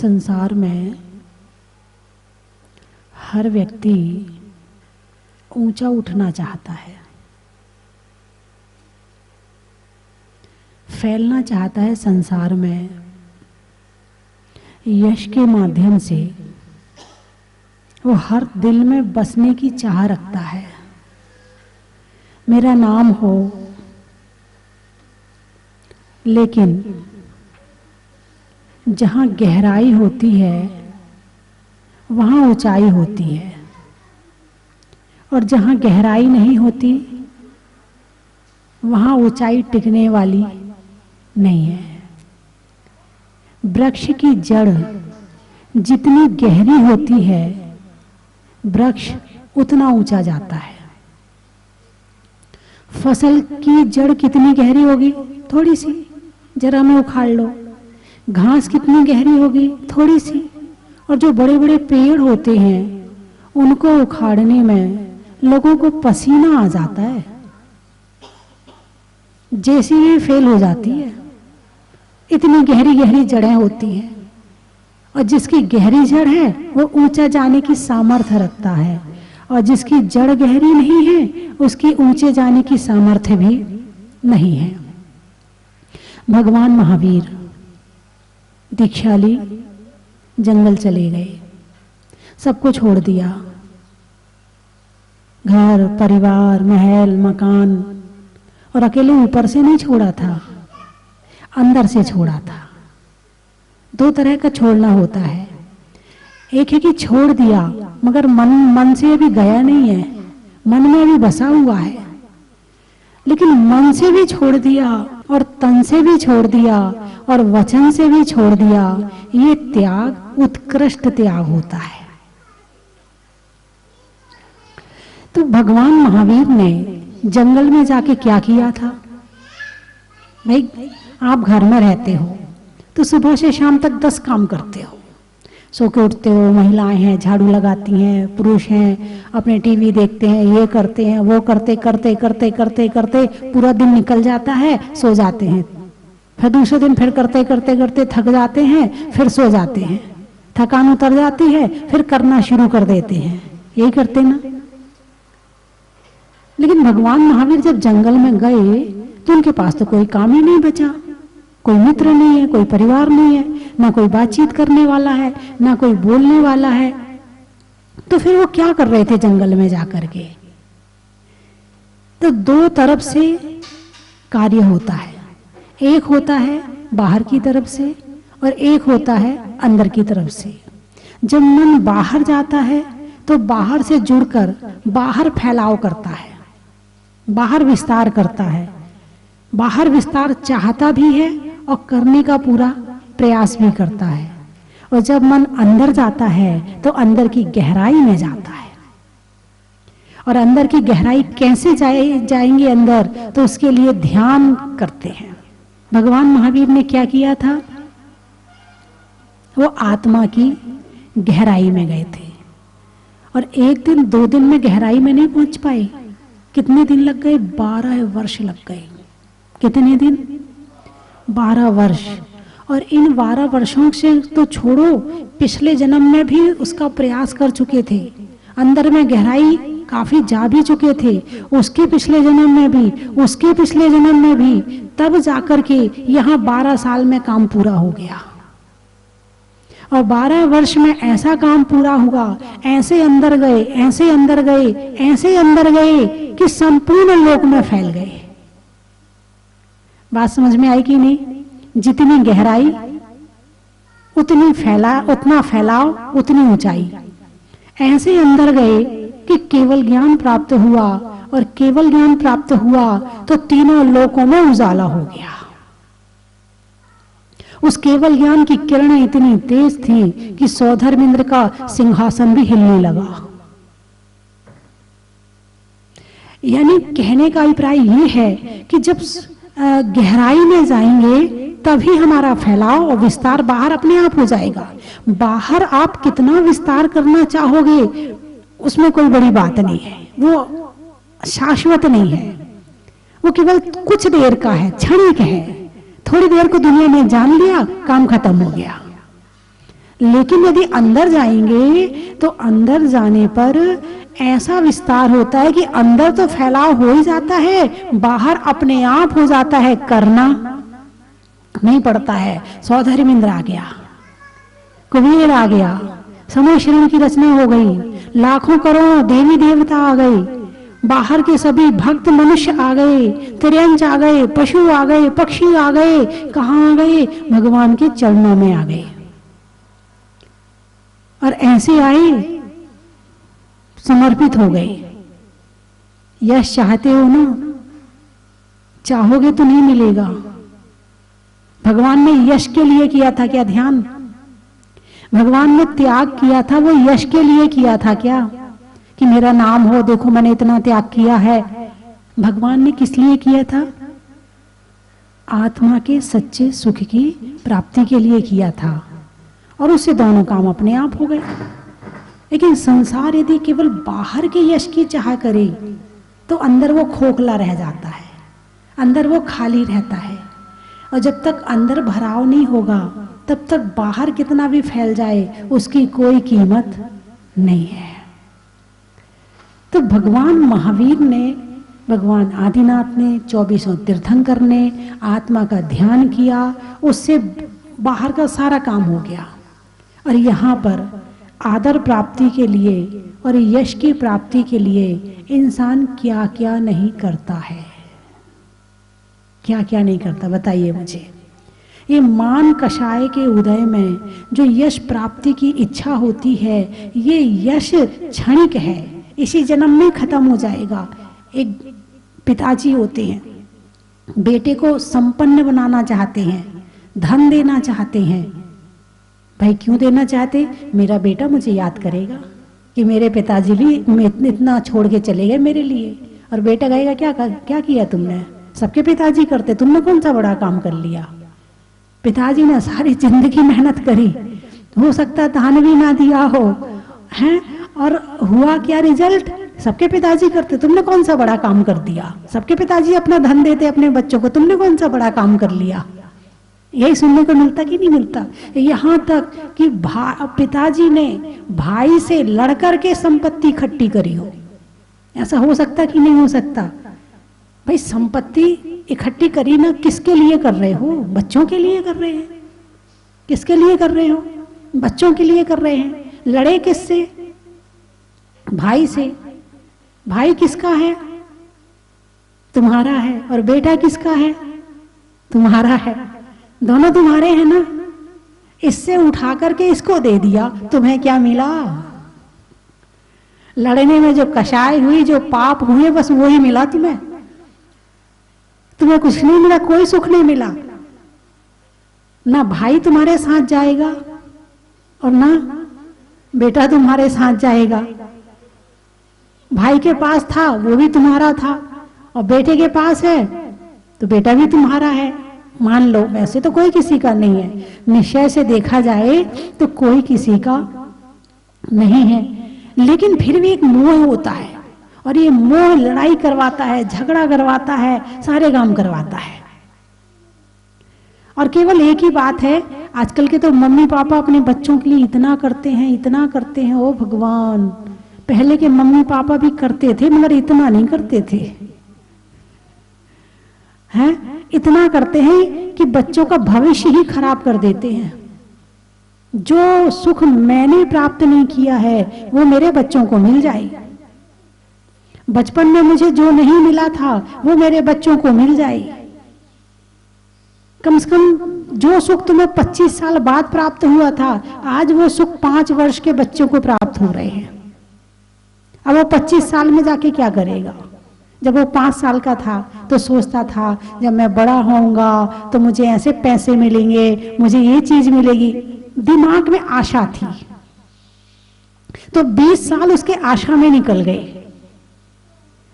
संसार में हर व्यक्ति ऊंचा उठना चाहता है, फैलना चाहता है संसार में, यश के माध्यम से वो हर दिल में बसने की चाह रखता है। मेरा नाम हो, लेकिन जहाँ गहराई होती है वहाँ ऊंचाई होती है, और जहाँ गहराई नहीं होती वहाँ ऊंचाई टिकने वाली नहीं है। वृक्ष की जड़ जितनी गहरी होती है, वृक्ष उतना ऊंचा जाता है। फसल की जड़ कितनी गहरी होगी? थोड़ी सी, जरा में उखाड़ लो। घास कितनी गहरी होगी? थोड़ी सी। और जो बड़े बड़े पेड़ होते हैं उनको उखाड़ने में लोगों को पसीना आ जाता है, जेसीबी फेल हो जाती है, इतनी गहरी गहरी जड़ें होती हैं। और जिसकी गहरी जड़ है वो ऊंचा जाने की सामर्थ्य रखता है, और जिसकी जड़ गहरी नहीं है उसकी ऊंचे जाने की सामर्थ्य भी नहीं है। भगवान महावीर दीक्षा ली, जंगल चले गए, सबको छोड़ दिया, घर परिवार महल मकान, और अकेले ऊपर से नहीं छोड़ा था, अंदर से छोड़ा था। दो तरह का छोड़ना होता है। एक है कि छोड़ दिया मगर मन से अभी गया नहीं है, मन में अभी बसा हुआ है, लेकिन मन से भी छोड़ दिया और तन से भी छोड़ दिया और वचन से भी छोड़ दिया। ये त्याग उत्कृष्ट त्याग होता है। तो भगवान महावीर ने जंगल में जाके क्या किया था? भाई, आप घर में रहते हो तो सुबह से शाम तक 10 काम करते हो, सो के उठते हो, महिलाएं हैं झाड़ू लगाती हैं, पुरुष हैं अपने टीवी देखते हैं, ये करते हैं वो करते करते करते करते करते पूरा दिन निकल जाता है, सो जाते हैं। फिर दूसरे दिन फिर करते करते करते थक जाते हैं, फिर सो जाते हैं, थकान उतर जाती है, फिर करना शुरू कर देते हैं। यही करते ना। लेकिन भगवान महावीर जब जंगल में गए तो उनके पास तो कोई काम ही नहीं बचा, कोई मित्र नहीं है, कोई परिवार नहीं है, ना कोई बातचीत करने वाला है, ना कोई बोलने वाला है। तो फिर वो क्या कर रहे थे जंगल में जाकर के? तो दो तरफ से कार्य होता है, एक होता है बाहर की तरफ से और एक होता है अंदर की तरफ से। जब मन बाहर जाता है तो बाहर से जुड़कर बाहर फैलाव करता है, बाहर विस्तार करता है, बाहर विस्तार चाहता भी है और करने का पूरा प्रयास भी करता है। और जब मन अंदर जाता है तो अंदर की गहराई में जाता है। और अंदर की गहराई कैसे जाएंगे अंदर? तो उसके लिए ध्यान करते हैं। भगवान महावीर ने क्या किया था? वो आत्मा की गहराई में गए थे, और एक दिन 2 दिन में गहराई में नहीं पहुंच पाए। कितने दिन लग गए? 12 वर्ष लग गए। कितने दिन? 12 वर्ष। और इन 12 वर्षों से तो छोड़ो, पिछले जन्म में भी उसका प्रयास कर चुके थे, अंदर में गहराई काफी जा भी चुके थे, उसके पिछले जन्म में भी, उसके पिछले जन्म में भी, तब जाकर के यहाँ 12 साल में काम पूरा हो गया। और 12 वर्ष में ऐसा काम पूरा हुआ, ऐसे अंदर गए, ऐसे अंदर गए, ऐसे अंदर गए कि संपूर्ण लोक में फैल गए। बात समझ में आई कि नहीं? जितनी गहराई उतनी उतना फैलाव, उतनी ऊंचाई। ऐसे अंदर गए कि केवल ज्ञान प्राप्त हुआ, और केवल ज्ञान प्राप्त हुआ तो तीनों लोकों में उजाला हो गया। उस केवल ज्ञान की किरणें इतनी तेज थी कि सौधर्मेंद्र का सिंहासन भी हिलने लगा। यानी कहने का अभिप्राय यह है कि जब गहराई में जाएंगे तभी हमारा फैलाव और विस्तार बाहर अपने आप हो जाएगा। बाहर आप कितना विस्तार करना चाहोगे उसमें कोई बड़ी बात नहीं है, वो शाश्वत नहीं है, वो केवल कुछ देर का है, क्षणिक है। थोड़ी देर को दुनिया ने जान लिया, काम खत्म हो गया। लेकिन यदि अंदर जाएंगे तो अंदर जाने पर ऐसा विस्तार होता है कि अंदर तो फैलाव हो ही जाता है, बाहर अपने आप हो जाता है, करना नहीं पड़ता है। सौधर्मेंद्र आ गया, कुबेर आ गया, समय श्रेणी की रचना हो गई, लाखों करोड़ों देवी देवता आ गए, बाहर के सभी भक्त मनुष्य आ गए, तिर्यंच आ गए, पशु आ गए, पक्षी आ गए, कहाँ आ गए? भगवान के चरणों में आ गए। और ऐसे आए, समर्पित हो गए। यश चाहते हो ना, चाहोगे तो नहीं मिलेगा। भगवान ने यश के लिए किया था क्या ध्यान? भगवान ने त्याग किया था, वो यश के लिए किया था क्या? कि मेरा नाम हो, देखो मैंने इतना त्याग किया है। भगवान ने किस लिए किया था? आत्मा के सच्चे सुख की प्राप्ति के लिए किया था, और उससे दोनों काम अपने आप हो गए। लेकिन संसार यदि केवल बाहर के यश की चाह करे तो अंदर वो खोखला रह जाता है, अंदर वो खाली रहता है। और जब तक अंदर भराव नहीं होगा तब तक बाहर कितना भी फैल जाए उसकी कोई कीमत नहीं है। तो भगवान महावीर ने, भगवान आदिनाथ ने, 24 तीर्थंकर ने आत्मा का ध्यान किया, उससे बाहर का सारा काम हो गया। और यहाँ पर आदर प्राप्ति के लिए और यश की प्राप्ति के लिए इंसान क्या क्या नहीं करता है, क्या क्या नहीं करता, बताइए मुझे। ये मान कषाय के उदय में जो यश प्राप्ति की इच्छा होती है, ये यश क्षणिक है, इसी जन्म में खत्म हो जाएगा। एक पिताजी होते हैं, बेटे को संपन्न बनाना चाहते हैं, धन देना चाहते हैं। भाई क्यों देना चाहते? मेरा बेटा मुझे याद करेगा कि मेरे पिताजी भी इतना छोड़ के चले गए मेरे लिए। और बेटा कहेगा क्या किया तुमने? सबके पिताजी करते, तुमने कौन सा बड़ा काम कर लिया? पिताजी ने सारी जिंदगी मेहनत करी, हो सकता दान भी ना दिया हो, हैं? और हुआ क्या रिजल्ट? सबके पिताजी करते, तुमने कौन सा बड़ा काम कर दिया? सबके पिताजी अपना धन देते अपने बच्चों को, तुमने कौन सा बड़ा काम कर लिया? यही सुनने को मिलता कि नहीं मिलता? यहाँ तक कि पिताजी ने भाई से लड़कर के संपत्ति इकट्ठी करी हो। ऐसा हो सकता कि नहीं हो सकता? भाई संपत्ति इकट्ठी करी ना, किसके लिए कर रहे हो? बच्चों के लिए कर रहे हैं। किसके लिए कर रहे हो? बच्चों के लिए कर रहे हैं। लड़े किससे? भाई से। भाई किसका है? तुम्हारा है। और बेटा किसका है? तुम्हारा है। दोनों तुम्हारे हैं ना। इससे उठा करके इसको दे दिया, तुम्हें क्या मिला? लड़ने में जो कषाय हुई, जो पाप हुए, बस वही मिला तुम्हें। तुम्हें कुछ नहीं मिला, कोई सुख नहीं मिला। ना भाई तुम्हारे साथ जाएगा और ना बेटा तुम्हारे साथ जाएगा। भाई के पास था वो भी तुम्हारा था, और बेटे के पास है तो बेटा भी तुम्हारा है। मान लो वैसे तो कोई किसी का नहीं है, निश्चय से देखा जाए तो कोई किसी का नहीं है, लेकिन फिर भी एक मोह होता है, और ये मोह लड़ाई करवाता है, झगड़ा करवाता है, सारे काम करवाता है। और केवल एक ही बात है, आजकल के तो मम्मी पापा अपने बच्चों के लिए इतना करते हैं, इतना करते हैं। ओ भगवान, पहले के मम्मी पापा भी करते थे मगर इतना नहीं करते थे, हैं? इतना करते हैं कि बच्चों का भविष्य ही खराब कर देते हैं। जो सुख मैंने प्राप्त नहीं किया है वो मेरे बच्चों को मिल जाए। बचपन में मुझे जो नहीं मिला था वो मेरे बच्चों को मिल जाए। कम से कम जो सुख तुम्हें 25 साल बाद प्राप्त हुआ था, आज वो सुख 5 वर्ष के बच्चों को प्राप्त हो रहे हैं। अब वो 25 साल में जाके क्या करेगा? जब वो 5 साल का था तो सोचता था जब मैं बड़ा होऊंगा तो मुझे ऐसे पैसे मिलेंगे, मुझे ये चीज मिलेगी, दिमाग में आशा थी। तो 20 साल उसके आशा में निकल गए।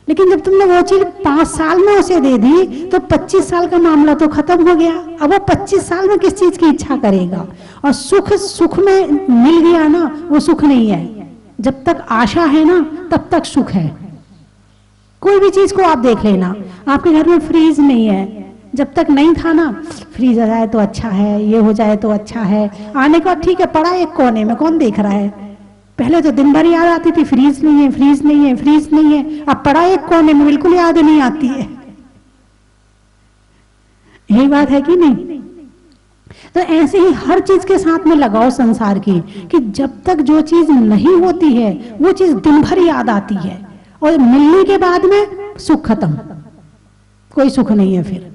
लेकिन जब तुमने वो चीज 5 साल में उसे दे दी तो 25 साल का मामला तो खत्म हो गया। अब वो 25 साल में किस चीज की इच्छा करेगा? और सुख में मिल गया ना, वो सुख नहीं है। जब तक आशा है ना तब तक सुख है। कोई भी चीज को आप देख लेना, आपके घर में फ्रीज नहीं है, जब तक नहीं था ना, फ्रीज आ जाए तो अच्छा है, ये हो जाए तो अच्छा है, आने के बाद ठीक है, पड़ा एक कोने में, कौन देख रहा है। पहले तो दिन भर याद आती थी, फ्रीज नहीं है, फ्रीज नहीं है, फ्रीज नहीं है, अब पड़ा एक कोने में, बिल्कुल याद नहीं आती है। यही बात है कि नहीं? तो ऐसे ही हर चीज के साथ में लगाओ संसार की, कि जब तक जो चीज नहीं होती है वो चीज दिन भर याद आती है, और मिलने के बाद में सुख खत्म, कोई सुख नहीं है फिर।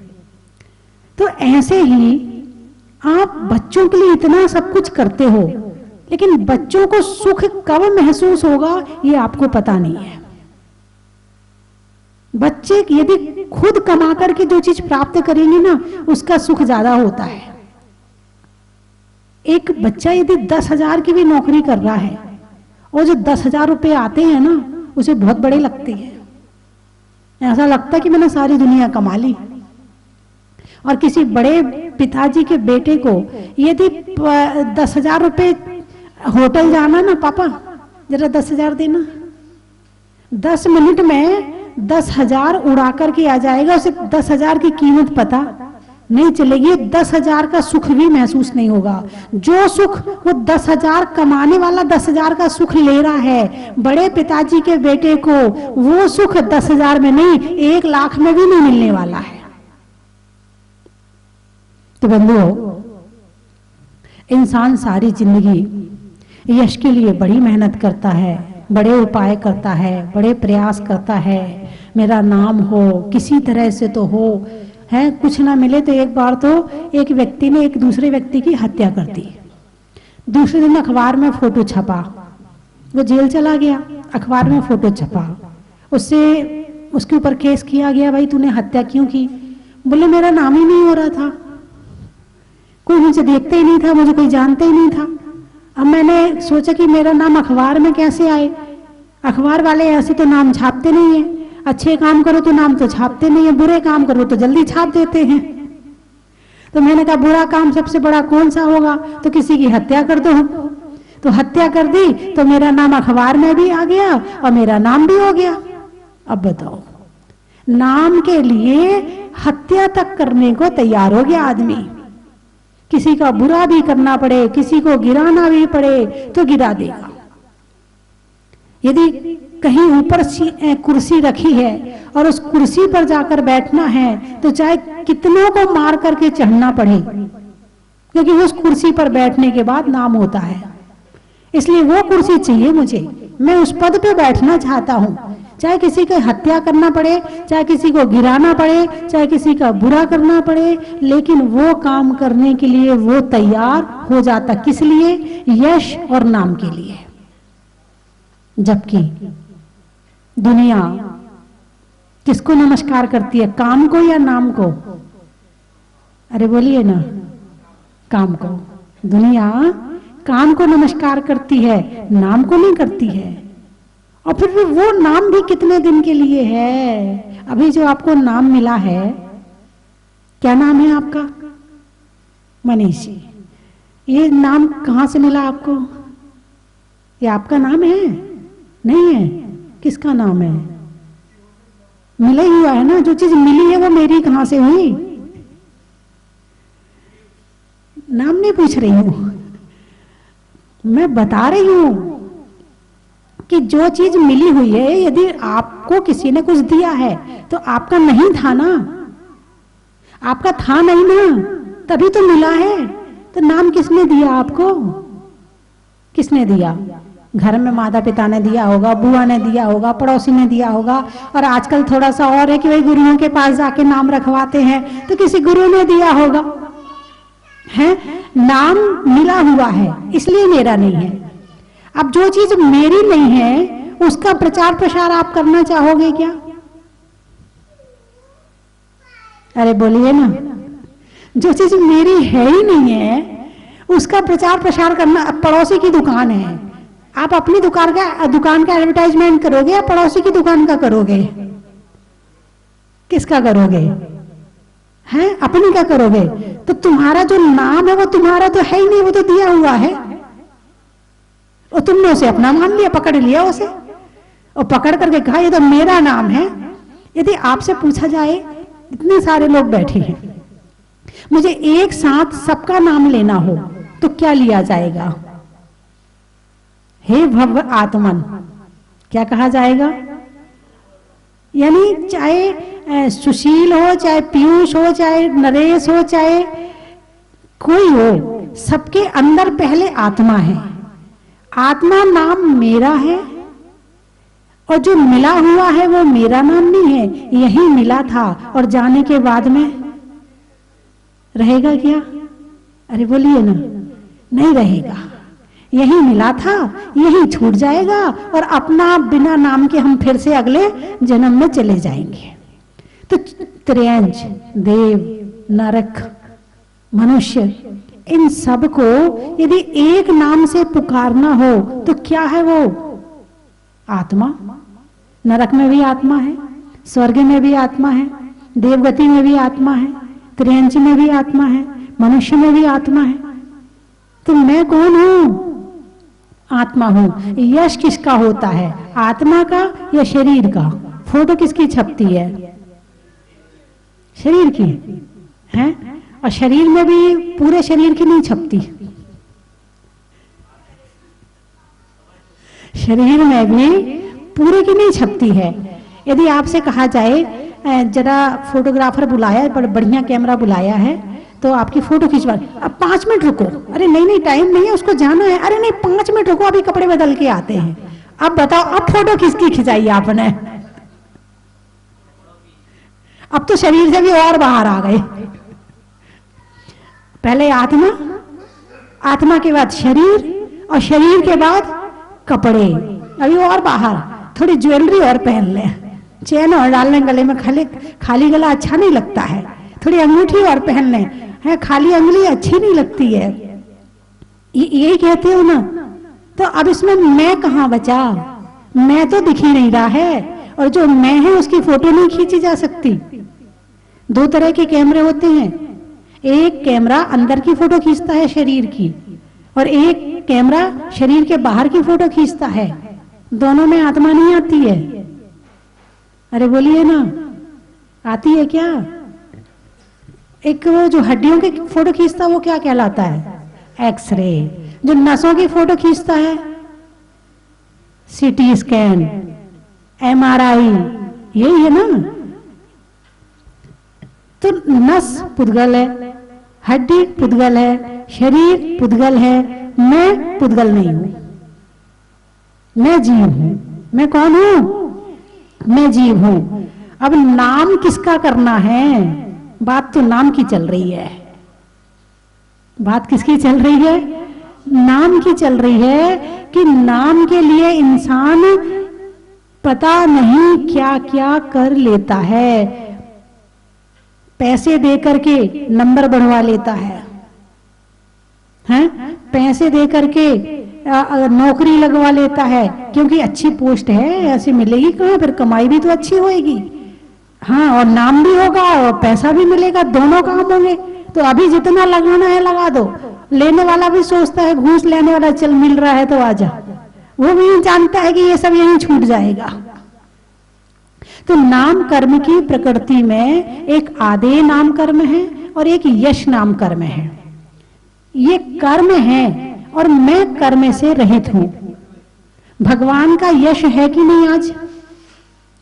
तो ऐसे ही आप बच्चों के लिए इतना सब कुछ करते हो, लेकिन बच्चों को सुख कब महसूस होगा ये आपको पता नहीं है। बच्चे यदि खुद कमा करके जो चीज प्राप्त करेंगे ना, उसका सुख ज्यादा होता है। एक बच्चा यदि 10,000 की भी नौकरी कर रहा है, और जो 10,000 रुपए आते हैं ना, उसे बहुत बड़े लगते हैं। ऐसा लगता है कि मैंने सारी दुनिया कमा ली। और किसी बड़े पिताजी के बेटे को यदि 10,000 रुपए होटल जाना ना, पापा जरा 10,000 देना, 10 मिनट में 10,000 उड़ा करके आ जाएगा, उसे 10,000 की कीमत पता नहीं चलेगी, 10,000 का सुख भी महसूस नहीं होगा। जो सुख वो 10,000 कमाने वाला 10,000 का सुख ले रहा है, बड़े पिताजी के बेटे को वो सुख 10,000 में नहीं, 1 लाख में भी नहीं मिलने वाला है। तो बंधुओं, इंसान सारी जिंदगी यश के लिए बड़ी मेहनत करता है, बड़े उपाय करता है, बड़े प्रयास करता है, मेरा नाम हो, किसी तरह से तो हो, है कुछ ना मिले तो एक बार तो एक व्यक्ति ने एक दूसरे व्यक्ति की हत्या कर दी। दूसरे दिन अखबार में फोटो छपा, वो जेल चला गया, अखबार में फोटो छपा, उससे उसके ऊपर केस किया गया, भाई तूने हत्या क्यों की? बोले मेरा नाम ही नहीं हो रहा था, कोई मुझे देखता ही नहीं था, मुझे कोई जानता ही नहीं था। अब मैंने सोचा कि मेरा नाम अखबार में कैसे आए, अखबार वाले ऐसे तो नाम छापते नहीं है, अच्छे काम करो तो नाम तो छापते नहीं है, बुरे काम करो तो जल्दी छाप देते हैं। तो मैंने कहा बुरा काम सबसे बड़ा कौन सा होगा, तो किसी की हत्या कर दो। तो हत्या कर दी तो मेरा नाम अखबार में भी आ गया और मेरा नाम भी हो गया। अब बताओ, नाम के लिए हत्या तक करने को तैयार हो गया आदमी। किसी का बुरा भी करना पड़े, किसी को गिराना भी पड़े तो गिरा देगा। यदि कहीं ऊपर कुर्सी रखी है और उस कुर्सी पर जाकर बैठना है तो चाहे कितनों को मार करके चढ़ना पड़े, क्योंकि उस कुर्सी पर बैठने के बाद नाम होता है। इसलिए वो कुर्सी चाहिए मुझे, मैं उस पद पे बैठना चाहता हूं, चाहे किसी की हत्या करना पड़े, चाहे किसी को गिराना पड़े, चाहे किसी का बुरा करना पड़े, लेकिन वो काम करने के लिए वो तैयार हो जाता। किस लिए? यश और नाम के लिए। जबकि दुनिया किसको नमस्कार करती है, काम को या नाम को? अरे बोलिए ना, काम को। दुनिया काम को नमस्कार करती है, नाम को नहीं करती है। और फिर भी वो नाम भी कितने दिन के लिए है। अभी जो आपको नाम मिला है, क्या नाम है आपका? मनीषी। ये नाम कहां से मिला आपको? ये आपका नाम है? नहीं है। किसका नाम है? मिला ही हुआ है ना। जो चीज मिली है वो मेरी कहां से हुई? नाम नहीं पूछ रही हूं, मैं बता रही हूं कि जो चीज मिली हुई है, यदि आपको किसी ने कुछ दिया है तो आपका नहीं था ना, आपका था नहीं ना, तभी तो मिला है। तो नाम किसने दिया आपको? किसने दिया? घर में माता पिता ने दिया होगा, बुआ ने दिया होगा, पड़ोसी ने दिया होगा, और आजकल थोड़ा सा और है कि भाई गुरुओं के पास जाके नाम रखवाते हैं, तो किसी गुरु ने दिया होगा। है नाम मिला हुआ है, इसलिए मेरा नहीं है। अब जो चीज मेरी नहीं है उसका प्रचार प्रसार आप करना चाहोगे क्या? अरे बोलिए ना। जो चीज मेरी है ही नहीं है उसका प्रचार प्रसार करना। पड़ोसी की दुकान है, आप अपनी दुकान का एडवर्टाइजमेंट करोगे या पड़ोसी की दुकान का करोगे? किसका करोगे? हैं अपनी का करोगे? तो तुम्हारा जो नाम है वो तुम्हारा तो है ही नहीं, वो तो दिया हुआ है। और तुमने उसे अपना मान लिया, पकड़ लिया उसे, और पकड़ करके कहा ये तो मेरा नाम है। यदि आपसे पूछा जाए, इतने सारे लोग बैठे हैं, मुझे एक साथ सबका नाम लेना हो तो क्या लिया जाएगा? हे भव आत्मन, क्या कहा जाएगा? यानी चाहे सुशील हो, चाहे पीयूष हो, चाहे नरेश हो, चाहे कोई हो, सबके अंदर पहले आत्मा है। आत्मा नाम मेरा है और जो मिला हुआ है वो मेरा नाम नहीं है, यही मिला था और जाने के बाद में रहेगा क्या? अरे बोलिए ना, नहीं रहेगा। यही मिला था, यही छूट जाएगा और अपना बिना नाम के हम फिर से अगले जन्म में चले जाएंगे। तो त्रियंज, देव, नरक, मनुष्य, इन सब को यदि एक नाम से पुकारना हो तो क्या है वो? आत्मा। नरक में भी आत्मा है, स्वर्ग में भी आत्मा है, देवगति में भी आत्मा है, त्रियंच में भी आत्मा है, मनुष्य में भी आत्मा है। तो मैं कौन हूं? आत्मा हूं। यश किसका होता है, आत्मा का या शरीर का? फोटो किसकी छपती है? शरीर की है। और शरीर में भी पूरे शरीर की नहीं छपती, शरीर में भी पूरे की नहीं छपती है। यदि आपसे कहा जाए जरा फोटोग्राफर बुलाया, बढ़िया कैमरा बुलाया है तो आपकी फोटो खिंचवा, अब 5 मिनट रुको। अरे नहीं नहीं, टाइम नहीं है, उसको जाना है। अरे नहीं, 5 मिनट रुको, अभी कपड़े बदल के आते हैं। अब बताओ, अब फोटो किसकी खिंचाई आपने? अब तो शरीर से भी और बाहर आ गए। पहले आत्मा, आत्मा के बाद शरीर और शरीर के बाद कपड़े, अभी और बाहर थोड़ी ज्वेलरी और पहन ले, चेन और डाल लें गले में, खाली गला अच्छा नहीं लगता है, थोड़ी अंगूठी और पहन लें, है खाली अंगुली अच्छी नहीं लगती है, यही कहते हो ना। तो अब इसमें मैं कहां बचा? मैं तो दिख ही नहीं रहा है और जो मैं है उसकी फोटो नहीं खींची जा सकती। 2 तरह के कैमरे होते हैं, एक कैमरा अंदर की फोटो खींचता है शरीर की और एक कैमरा शरीर के बाहर की फोटो खींचता है। दोनों में आत्मा नहीं आती है। अरे बोलिए ना, आती है क्या? एक वो जो हड्डियों की फोटो खींचता है वो क्या कहलाता है? एक्सरे। जो नसों की फोटो खींचता है सीटी स्कैन, एमआरआई, यही है ना। तो नस पुद्गल है, हड्डी पुद्गल है, शरीर पुद्गल है, मैं पुद्गल नहीं हूं, मैं जीव हूं। मैं कौन हूं? मैं जीव हूं। अब नाम किसका करना है? बात तो नाम की चल रही है। बात किसकी चल रही है? नाम की चल रही है कि नाम के लिए इंसान पता नहीं क्या क्या कर लेता है। पैसे दे करके नंबर बढ़वा लेता है, हैं? पैसे दे करके नौकरी लगवा लेता है, क्योंकि अच्छी पोस्ट है, ऐसे मिलेगी कहां, फिर कमाई भी तो अच्छी होएगी। हाँ, और नाम भी होगा और पैसा भी मिलेगा, दोनों काम होंगे। तो अभी जितना लगाना है लगा दो। लेने वाला भी सोचता है, घूस लेने वाला चल मिल रहा है तो आजा, वो भी जानता है कि ये सब यहीं छूट जाएगा। तो नाम कर्म की प्रकृति में एक आदेय नाम कर्म है और एक यश नाम कर्म है। ये कर्म है और मैं कर्म से रहित हूं। भगवान का यश है कि नहीं आज?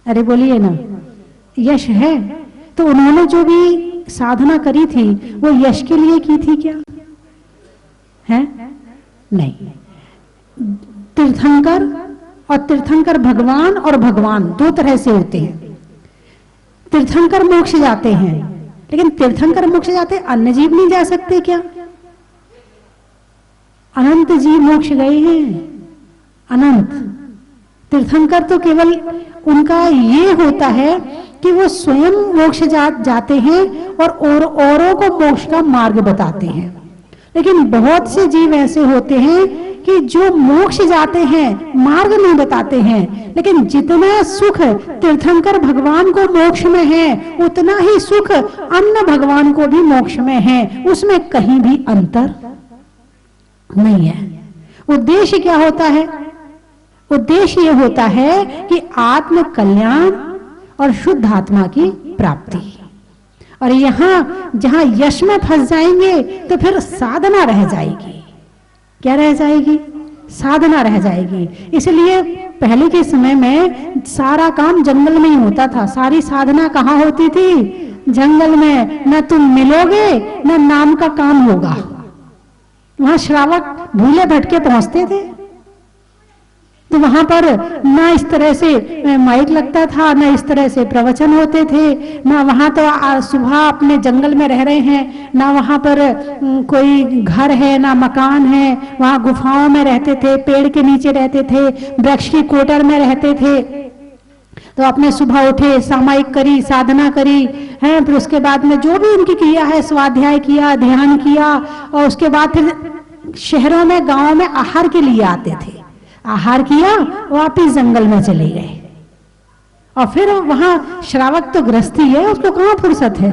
अरे बोलिए ना, यश है। तो उन्होंने जो भी साधना करी थी वो यश के लिए की थी क्या? है? नहीं। तीर्थंकर और तीर्थंकर भगवान और भगवान 2 तरह से होते हैं। तीर्थंकर मोक्ष जाते हैं, लेकिन तीर्थंकर मोक्ष जाते, अन्य जीव नहीं जा सकते क्या? अनंत जीव मोक्ष गए हैं, अनंत। तीर्थंकर तो केवल उनका ये होता है कि वो स्वयं मोक्ष जाते हैं और औरों को मोक्ष का मार्ग बताते हैं। लेकिन बहुत से जीव ऐसे होते हैं कि जो मोक्ष जाते हैं, मार्ग नहीं बताते हैं, लेकिन जितना सुख तीर्थंकर भगवान को मोक्ष में है उतना ही सुख अन्य भगवान को भी मोक्ष में है। उसमें कहीं भी अंतर नहीं है। उद्देश्य क्या होता है? उद्देश्य यह होता है कि आत्म कल्याण और शुद्ध आत्मा की प्राप्ति। और यहाँ जहां यश में फंस जाएंगे तो फिर साधना रह जाएगी। क्या रह जाएगी? साधना रह जाएगी। इसलिए पहले के समय में सारा काम जंगल में ही होता था। सारी साधना कहाँ होती थी? जंगल में। न तुम मिलोगे न नाम का काम होगा। वहां श्रावक भूले भटके पहुंचते थे, तो वहां पर ना इस तरह से माइक लगता था, ना इस तरह से प्रवचन होते थे, ना वहां तो सुबह अपने जंगल में रह रहे हैं, ना वहां पर कोई घर है, ना मकान है। वहां गुफाओं में रहते थे, पेड़ के नीचे रहते थे, वृक्ष की कोटर में रहते थे। तो अपने सुबह उठे, सामायिक करी, साधना करी है, फिर उसके बाद में जो भी उनकी क्रिया है, स्वाध्याय किया, ध्यान किया, और उसके बाद फिर शहरों में, गांवों में आहार के लिए आते थे। आहार किया, वापिस जंगल में चले गए। और फिर वहां श्रावक तो गृहस्थी है, उसको कहां फुर्सत है?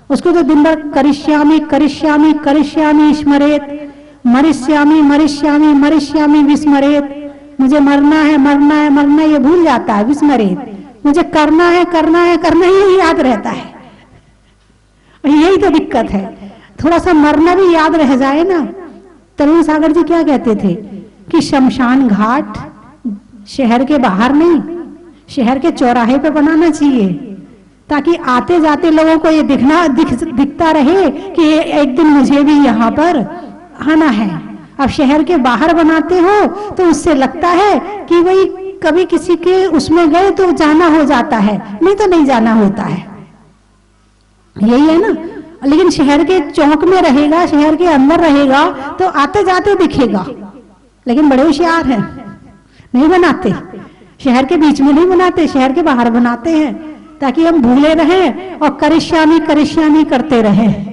उसको तो दिन भर करिष्यामि करिष्यामि करिष्यामि स्मरेत, मरिष्यामि मरिष्यामि मरिष्यामि विस्मरेत। मुझे मरना है मरना है मरना, ये भूल जाता है। विस्मरेत, मुझे करना है करना है करना, यही याद रहता है। और यही तो दिक्कत है, थोड़ा सा मरना भी याद रह जाए ना। तरुण सागर जी क्या कहते थे कि शमशान घाट शहर के बाहर नहीं, शहर के चौराहे पे बनाना चाहिए, ताकि आते जाते लोगों को ये दिखता रहे कि एक दिन मुझे भी यहाँ पर आना है। अब शहर के बाहर बनाते हो तो उससे लगता है कि वही कभी किसी के उसमें गए तो जाना हो जाता है, नहीं तो नहीं जाना होता है। यही है ना। लेकिन शहर के चौक में रहेगा, शहर के अंदर रहेगा तो आते जाते दिखेगा। लेकिन बड़े होशियार हैं, नहीं बनाते, शहर के बीच में नहीं बनाते, शहर के बाहर बनाते हैं, ताकि हम भूले रहें और करिष्यामी करिष्यामी करते रहें।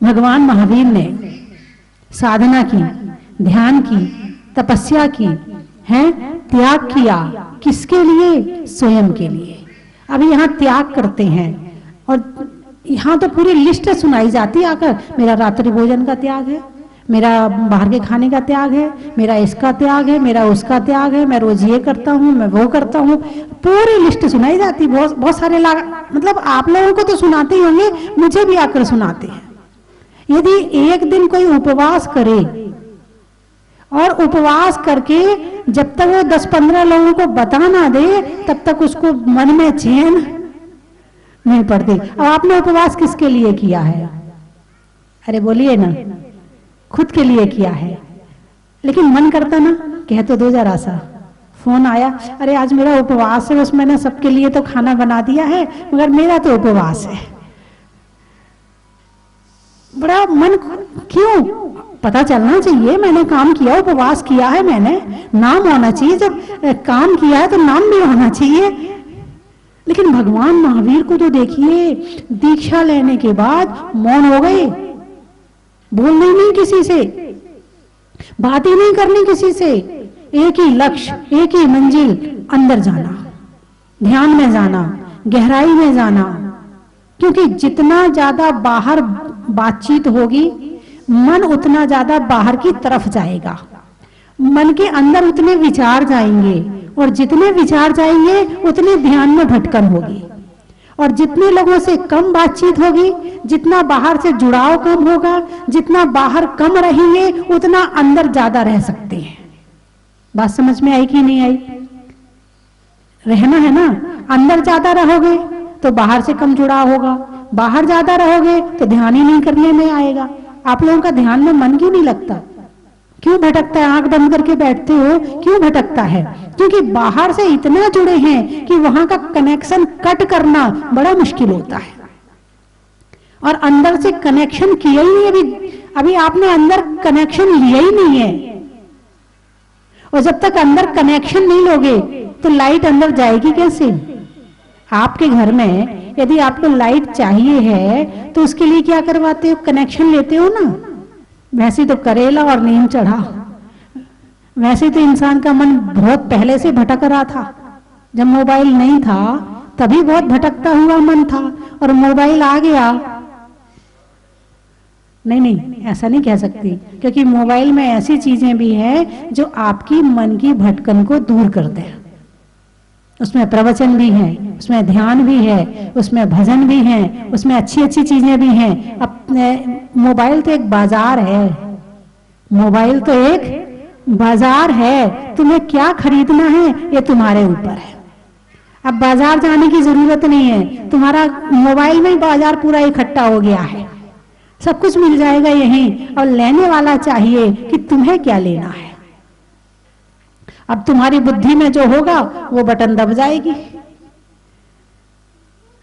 भगवान महावीर ने साधना की, ध्यान की, तपस्या की है, त्याग किया। किसके लिए? स्वयं के लिए। अभी यहाँ त्याग करते हैं और यहाँ तो पूरी लिस्ट सुनाई जाती है आकर। मेरा रात्रि भोजन का त्याग है, मेरा बाहर के खाने का त्याग है, मेरा इसका त्याग है, मेरा उसका त्याग है, मैं रोज ये करता हूँ, मैं वो करता हूँ। पूरी लिस्ट सुनाई जाती। बहुत सारे लोग, मतलब आप लोगों को तो सुनाते ही होंगे, मुझे भी आकर सुनाते हैं। यदि एक दिन कोई उपवास करे और उपवास करके जब तक वो 10-15 लोगों को बता ना दे, तब तक उसको मन में चैन नहीं पड़ती। अब आपने उपवास किसके लिए किया है? अरे बोलिए ना, खुद के लिए किया है। लेकिन मन करता ना, कह तो दो जरा सा। फोन आया, अरे आज मेरा उपवास है, बस मैंने सबके लिए तो खाना बना दिया है, मगर मेरा तो उपवास है। बड़ा मन, क्यों? पता चलना चाहिए मैंने काम किया, उपवास किया है मैंने, नाम होना चाहिए। जब काम किया है तो नाम भी होना चाहिए। लेकिन भगवान महावीर को तो देखिए, दीक्षा लेने के बाद मौन हो गए, बोलना ही नहीं किसी से, बात ही नहीं करनी किसी से। एक ही लक्ष्य, एक ही मंजिल, अंदर जाना, ध्यान में जाना, गहराई में जाना। क्योंकि जितना ज्यादा बाहर बातचीत होगी, मन उतना ज्यादा बाहर की तरफ जाएगा। मन के अंदर उतने विचार जाएंगे, और जितने विचार जाएंगे उतने ध्यान में भटकन होगी। और जितने लोगों से कम बातचीत होगी, जितना बाहर से जुड़ाव कम होगा, जितना बाहर कम रहेंगे, उतना अंदर ज्यादा रह सकते हैं। बात समझ में आई कि नहीं आई? रहना है ना। अंदर ज्यादा रहोगे तो बाहर से कम जुड़ाव होगा, बाहर ज्यादा रहोगे तो ध्यान ही नहीं करने में आएगा। आप लोगों का ध्यान में मन क्यों नहीं लगता? क्यों भटकता है? आंख बंद करके बैठते हो, क्यों भटकता है? क्योंकि बाहर से इतना जुड़े हैं कि वहां का कनेक्शन कट करना बड़ा मुश्किल होता है। और अंदर से कनेक्शन किया ही नहीं, अभी आपने अंदर कनेक्शन लिया ही नहीं है। और जब तक अंदर कनेक्शन नहीं लोगे तो लाइट अंदर जाएगी कैसे? आपके घर में यदि आपको लाइट चाहिए है तो उसके लिए क्या करवाते हो? कनेक्शन लेते हो ना। वैसे तो करेला और नीम चढ़ा। वैसे तो इंसान का मन बहुत पहले से भटक रहा था। जब मोबाइल नहीं था तभी बहुत भटकता हुआ मन था, और मोबाइल आ गया। नहीं, ऐसा नहीं कह सकती, क्योंकि मोबाइल में ऐसी चीजें भी हैं जो आपकी मन की भटकन को दूर करते हैं। उसमें प्रवचन भी है, उसमें ध्यान भी है, उसमें भजन भी है, उसमें अच्छी अच्छी चीजें भी हैं। अपने मोबाइल तो एक बाजार है, मोबाइल तो एक बाजार है, तुम्हें क्या खरीदना है ये तुम्हारे ऊपर है। अब बाजार जाने की जरूरत नहीं है, तुम्हारा मोबाइल में ही बाजार पूरा इकट्ठा हो गया है, सब कुछ मिल जाएगा यहीं। और लेने वाला चाहिए कि तुम्हें क्या लेना है। अब तुम्हारी बुद्धि में जो होगा वो बटन दब जाएगी।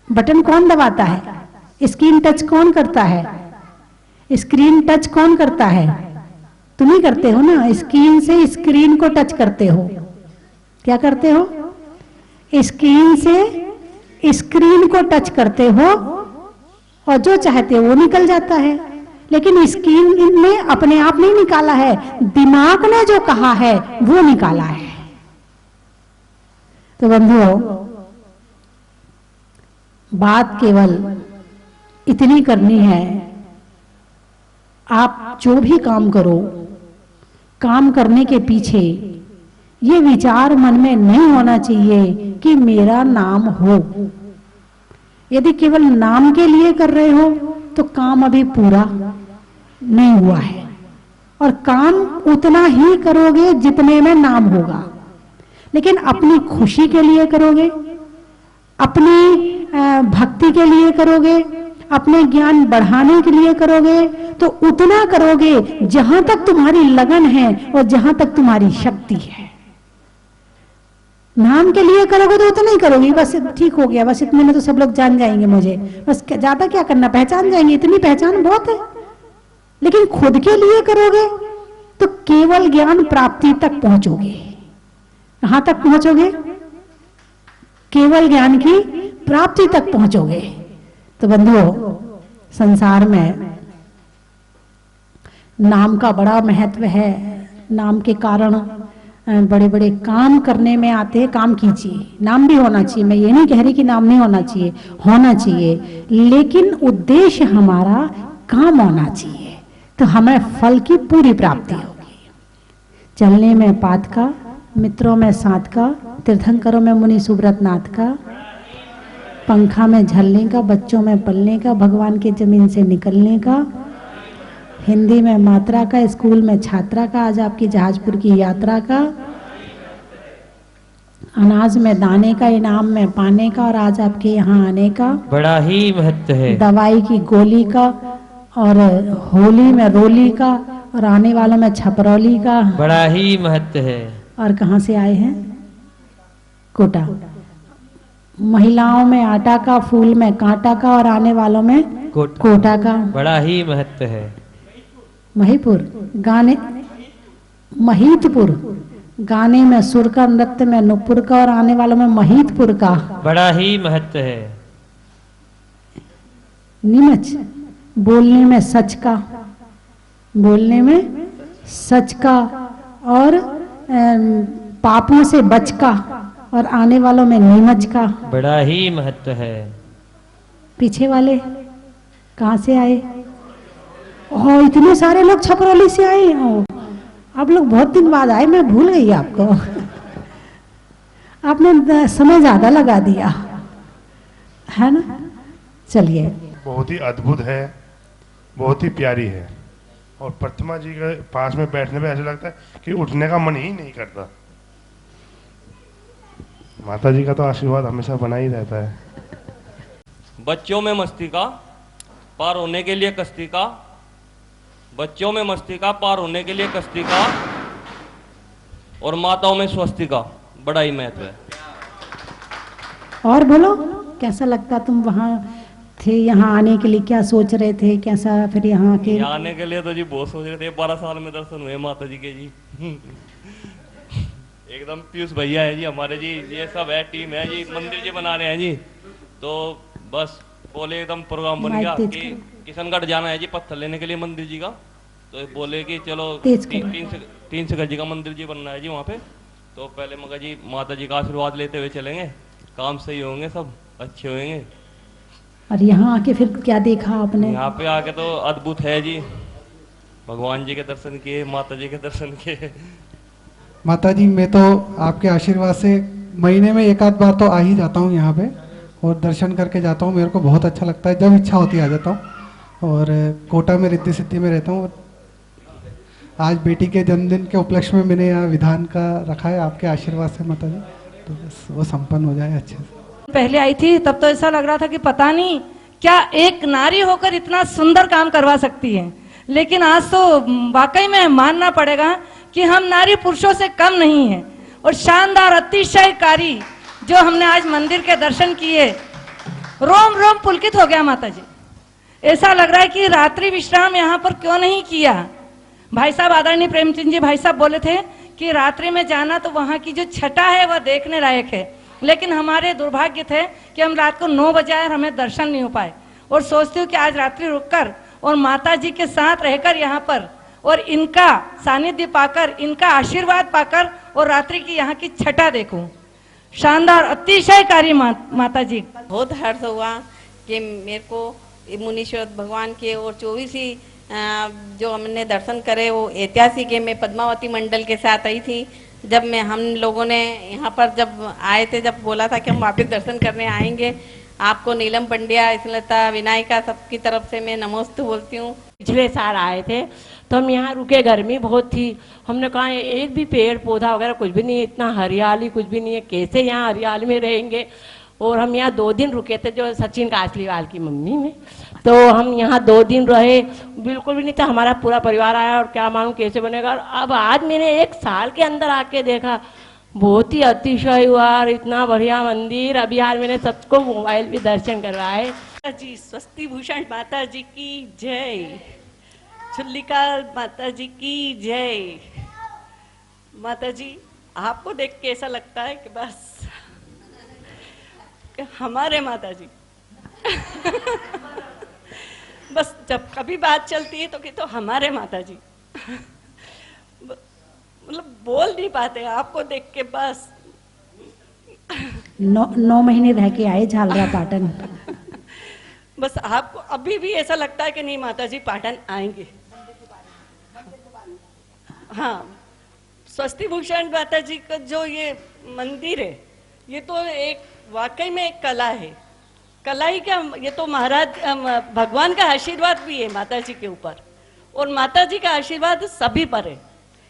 बटन कौन दबाता है? स्क्रीन टच कौन करता है? स्क्रीन टच कौन करता है? तुम ही करते हो ना, स्क्रीन से स्क्रीन को टच करते हो। क्या करते हो? स्क्रीन से स्क्रीन को टच करते हो और जो चाहते हो वो निकल जाता है। लेकिन स्क्रीन ने अपने आप नहीं निकाला है, दिमाग ने जो कहा है वो निकाला है। तो बंधुओं, बात केवल इतनी करनी है, आप जो भी काम करो, काम करने के पीछे ये विचार मन में नहीं होना चाहिए कि मेरा नाम हो। यदि केवल नाम के लिए कर रहे हो तो काम अभी पूरा नहीं हुआ है, और काम उतना ही करोगे जितने में नाम होगा। लेकिन अपनी खुशी के लिए करोगे, अपनी भक्ति के लिए करोगे, अपने ज्ञान बढ़ाने के लिए करोगे, तो उतना करोगे जहां तक तुम्हारी लगन है और जहां तक तुम्हारी शक्ति है। नाम के लिए करोगे तो उतना ही करोगे, बस ठीक हो गया, बस इतने में तो सब लोग जान जाएंगे मुझे, बस ज्यादा क्या करना, पहचान जाएंगे, इतनी पहचान बहुत है। लेकिन खुद के लिए करोगे तो केवल ज्ञान प्राप्ति तक पहुंचोगे। कहां तक पहुंचोगे? केवल ज्ञान की प्राप्ति तक पहुंचोगे। तो बंधुओं, संसार में नाम का बड़ा महत्व है। नाम के कारण बड़े बड़े काम करने में आते हैं। काम कीजिए, नाम भी होना चाहिए, मैं ये नहीं कह रही कि नाम नहीं होना चाहिए, होना चाहिए, लेकिन उद्देश्य हमारा काम होना चाहिए, तो हमें फल की पूरी प्राप्ति होगी। चलने में पात का, मित्रों में साथ का, तीर्थंकरों में मुनि सुब्रत नाथ का, पंखा में झलने का, बच्चों में पलने का, भगवान की जमीन से निकलने का, हिंदी में मात्रा का, स्कूल में छात्रा का, आज आपकी जहाजपुर की यात्रा का, अनाज में दाने का, इनाम में पाने का, और आज आपके यहाँ आने का बड़ा ही महत्व है। दवाई की गोली का, और होली में रोली का, और आने वालों में छपरौली का बड़ा ही महत्व है। और कहाँ से आए हैं? कोटा। महिलाओं में आटा का, फूल में कांटा का, और आने वालों में कोटा का बड़ा ही महत्व है। महीपुर गाने, महीतपुर गाने में सुर का, नृत्य में नुपुर का, और आने वालों में महीतपुर का बड़ा ही महत्व है। नीमच बोलने में सच का, बोलने में सच का, और पापों से बच का, और आने वालों में नीमच का बड़ा ही महत्व है। पीछे वाले कहाँ से आए? ओह, इतने सारे लोग छपरौली से आए। आप लोग बहुत दिन बाद आए, मैं भूल गई आपको। आपने समय ज्यादा लगा दिया है ना। चलिए, बहुत ही अद्भुत है, बहुत ही प्यारी है, और प्रतिमा जी के पास में बैठने में ऐसा लगता है कि उठने का मन ही नहीं करता। माता जी का तो आशीर्वाद हमेशा बना ही रहता है। बच्चों में मस्ती का, पार होने के लिए कश्ती का, बच्चों में मस्ती का, पार होने के लिए कश्ती का, और माताओं में स्वस्ति का बड़ा ही महत्व है। और बोलो, कैसा लगता? तुम वहाँ थे, यहाँ आने के लिए क्या सोच रहे थे, कैसा फिर यहाँ के? आने के लिए तो जी बहुत सोच रहे थे, 12 साल में दर्शन हुए माता जी के जी। एकदम पीयूष भैया है जी हमारे जी, ये सब है, टीम है जी, मंदिर जी बना रहे हैं जी। तो बस बोले एकदम प्रोग्राम बन गया कि किशनगढ़ जाना है जी पत्थर लेने के लिए मंदिर जी का। तो बोले कि चलो 3 से जी का मंदिर जी बनना है जी वहाँ पे। तो पहले मगर जी माता जी का आशीर्वाद लेते हुए चलेंगे, काम सही होंगे, सब अच्छे होंगे। और यहाँ आके फिर क्या देखा आपने? यहाँ पे आके तो अद्भुत है जी, भगवान जी के दर्शन किए, माता जी के दर्शन किए। माता जी, मैं तो आपके आशीर्वाद से महीने में एक आध बार तो आ ही जाता हूँ यहाँ पे और दर्शन करके जाता हूँ। मेरे को बहुत अच्छा लगता है, जब इच्छा होती आ जाता हूँ। और कोटा में रिद्धि सिद्धि में रहता हूँ। आज बेटी के जन्मदिन के उपलक्ष्य में मैंने यहाँ विधान का रखा है, आपके आशीर्वाद से माता जी, तो बस वो संपन्न हो जाए अच्छे से। पहले आई थी तब तो ऐसा लग रहा था कि पता नहीं क्या एक नारी होकर इतना सुंदर काम करवा सकती है, लेकिन आज तो वाकई में मानना पड़ेगा कि हम नारी पुरुषों से कम नहीं हैं। और शानदार अतिशयकारी जो हमने आज मंदिर के दर्शन किए, रोम रोम पुलकित हो गया माता जी। ऐसा लग रहा है कि रात्रि विश्राम यहाँ पर क्यों नहीं किया। भाई साहब आदरणीय प्रेमचंद जी भाई साहब बोले थे कि रात्रि में जाना तो वहाँ की जो छटा है वह देखने लायक है, लेकिन हमारे दुर्भाग्य थे कि हम रात को 9 बजे आए और हमें दर्शन नहीं हो पाए। और सोचती हूँ कि आज रात्रि रुककर और माता जी के साथ रहकर यहाँ पर और इनका सानिध्य पाकर, इनका आशीर्वाद पाकर और रात्रि की यहाँ की छटा देखूं। शानदार अतिशयकारी माता जी। बहुत हर्ष हुआ कि मेरे को मुनीश्वर भगवान के और 24 ही जो हमने दर्शन करे वो ऐतिहासिक है। मैं पद्मावती मंडल के साथ आई थी। जब मैं हम लोगों ने यहाँ पर जब आए थे, जब बोला था कि हम वापस दर्शन करने आएंगे, आपको नीलम पंड्या, स्मृता, विनायका सबकी तरफ से मैं नमोस्तु बोलती हूँ। पिछले साल आए थे तो हम यहाँ रुके, गर्मी बहुत थी। हमने कहा एक भी पेड़ पौधा वगैरह कुछ भी नहीं है, इतना हरियाली कुछ भी नहीं है, कैसे यहाँ हरियाली में रहेंगे। और हम यहाँ 2 दिन रुके थे, जो सचिन कासलीवाल की मम्मी में, तो हम यहाँ 2 दिन रहे, बिल्कुल भी नहीं था। हमारा पूरा परिवार आया और क्या मालूम कैसे बनेगा। और अब आज मैंने 1 साल के अंदर आके देखा, बहुत ही अतिशय हुआ और इतना बढ़िया मंदिर। अभी आज मैंने सबको मोबाइल पे दर्शन करवाए। जी स्वस्ति भूषण माता जी की जय, चुल्लिका माता जी की जय। माता जी आपको देख के ऐसा लगता है कि बस कि हमारे माता जी बस जब कभी बात चलती है तो हमारे माता जी मतलब बोल नहीं पाते आपको देख के। बस 9 महीने रह के आए झालरा पाटन। बस आपको अभी भी ऐसा लगता है कि नहीं माता जी पाटन आएंगे। हाँ, स्वस्ति भूषण माता जी का जो ये मंदिर है, ये तो एक वाकई में एक कला है। कला ही क्या, ये तो महाराज भगवान का आशीर्वाद भी है माता जी के ऊपर, और माता जी का आशीर्वाद सभी पर है।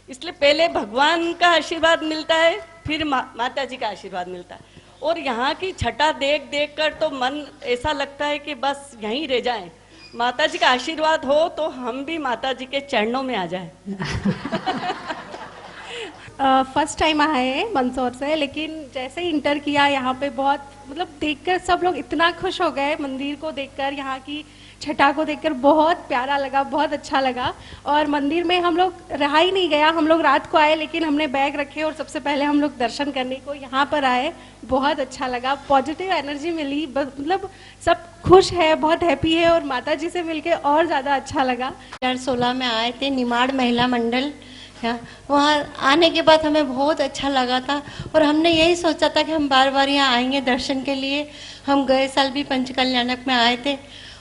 इसलिए पहले भगवान का आशीर्वाद मिलता है, फिर माता जी का आशीर्वाद मिलता है। और यहाँ की छटा देख देख कर तो मन ऐसा लगता है कि बस यहीं रह जाएं। माता जी का आशीर्वाद हो तो हम भी माता जी के चरणों में आ जाएं। फर्स्ट टाइम आए हैं मंदसौर से, लेकिन जैसे ही इंटर किया यहाँ पे बहुत मतलब देखकर सब लोग इतना खुश हो गए। मंदिर को देखकर, यहाँ की छटा को देखकर बहुत प्यारा लगा, बहुत अच्छा लगा। और मंदिर में हम लोग रहा ही नहीं गया, हम लोग रात को आए, लेकिन हमने बैग रखे और सबसे पहले हम लोग दर्शन करने को यहाँ पर आए। बहुत अच्छा लगा, पॉजिटिव एनर्जी मिली, मतलब सब खुश है, बहुत हैप्पी है। और माता जी से मिलके और ज़्यादा अच्छा लगा। 2016 में आए थे निमाड़ महिला मंडल, वहाँ आने के बाद हमें बहुत अच्छा लगा था और हमने यही सोचा था कि हम बार बार यहाँ आएंगे दर्शन के लिए। हम गए साल भी पंचकल्याणक में आए थे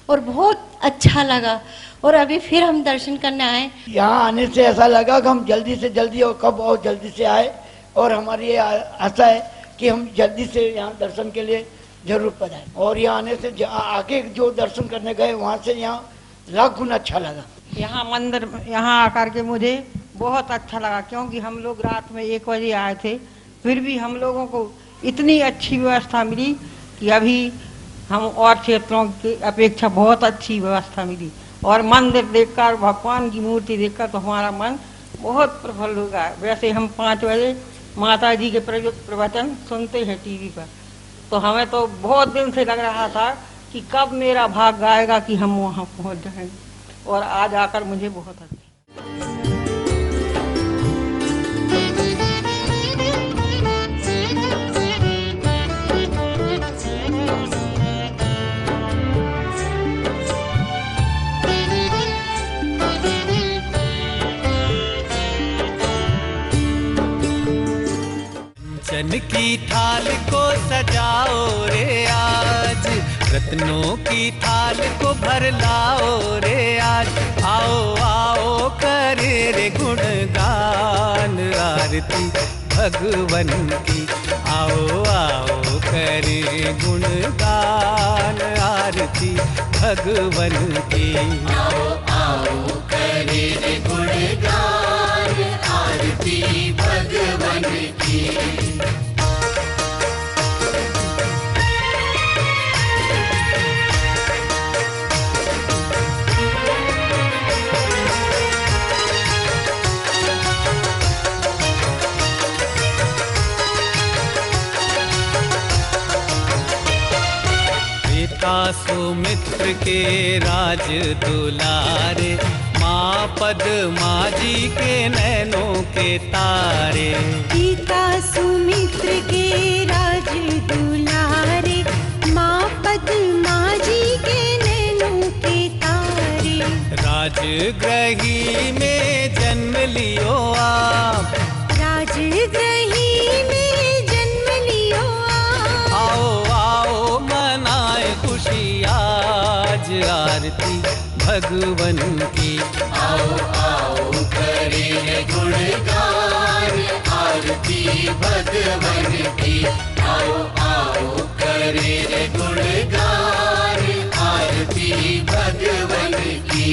और बहुत अच्छा लगा, और अभी फिर हम दर्शन करने आए। यहाँ आने से ऐसा लगा कि हम जल्दी से जल्दी और कब और जल्दी से आए, और हमारी ये आशा है कि हम जल्दी से यहाँ दर्शन के लिए जरूर पधारें। और यहाँ आने से आगे जो दर्शन करने गए वहाँ से यहाँ लाख गुना अच्छा लगा। यहाँ मंदिर यहाँ आकर के मुझे बहुत अच्छा लगा, क्योंकि हम लोग रात में 1 बजे आए थे, फिर भी हम लोगों को इतनी अच्छी व्यवस्था मिली कि अभी हम और क्षेत्रों की अपेक्षा बहुत अच्छी व्यवस्था मिली। और मंदिर देखकर, भगवान की मूर्ति देखकर तो हमारा मन बहुत प्रफुल्ल हो गया। वैसे हम 5 बजे माता जी के प्रवचन सुनते हैं टीवी पर, तो हमें तो बहुत दिन से लग रहा था कि कब मेरा भाग आएगा कि हम वहाँ पहुँच जाएंगे, और आज आकर मुझे बहुत अच्छा। चन की थाल को सजाओ रे आज, रत्नों की थाल को भर लाओ रे आज। आओ आओ करे रे गुणगान, आरती भगवन की। आओ आओ करें गुणगान आरती भगवन की। आओ आओ करें गुणगान आरती भगवन की। सुमित्र के राज दुलारे, माँ पद्मा जी के नैनों के तारे। पिता सुमित्र के राज दुलारे, माँ पद्मा जी के नैनों के तारे। राजगृही में जन्म लियो आप, राजगृही में जन्म लियो आप। आओ आओ मनाए खुशी आज आरती भगवन की। आओ आओ करें गुणगान आरती भगवन की। आओ आओ करें गुणगान आरती भगवन की।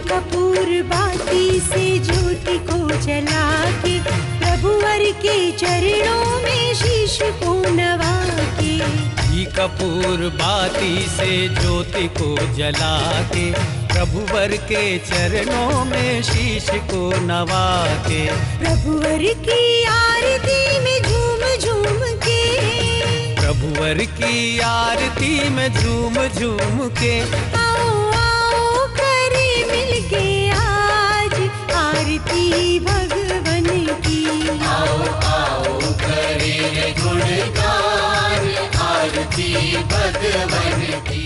कपूर बाती से ज्योति को जला के, प्रभुवर के चरणों में शीश को नवा के। घी कपूर बाती से ज्योति को जला के, प्रभुवर के चरणों में शीश को नवा के। प्रभुवर की आरती में झूम झूम के, प्रभुवर की आरती में झूम झूम के। आओ आओ करे मिलके आज आरती भगवन की। आओ आओ करें गुणगान आरती भगवन की।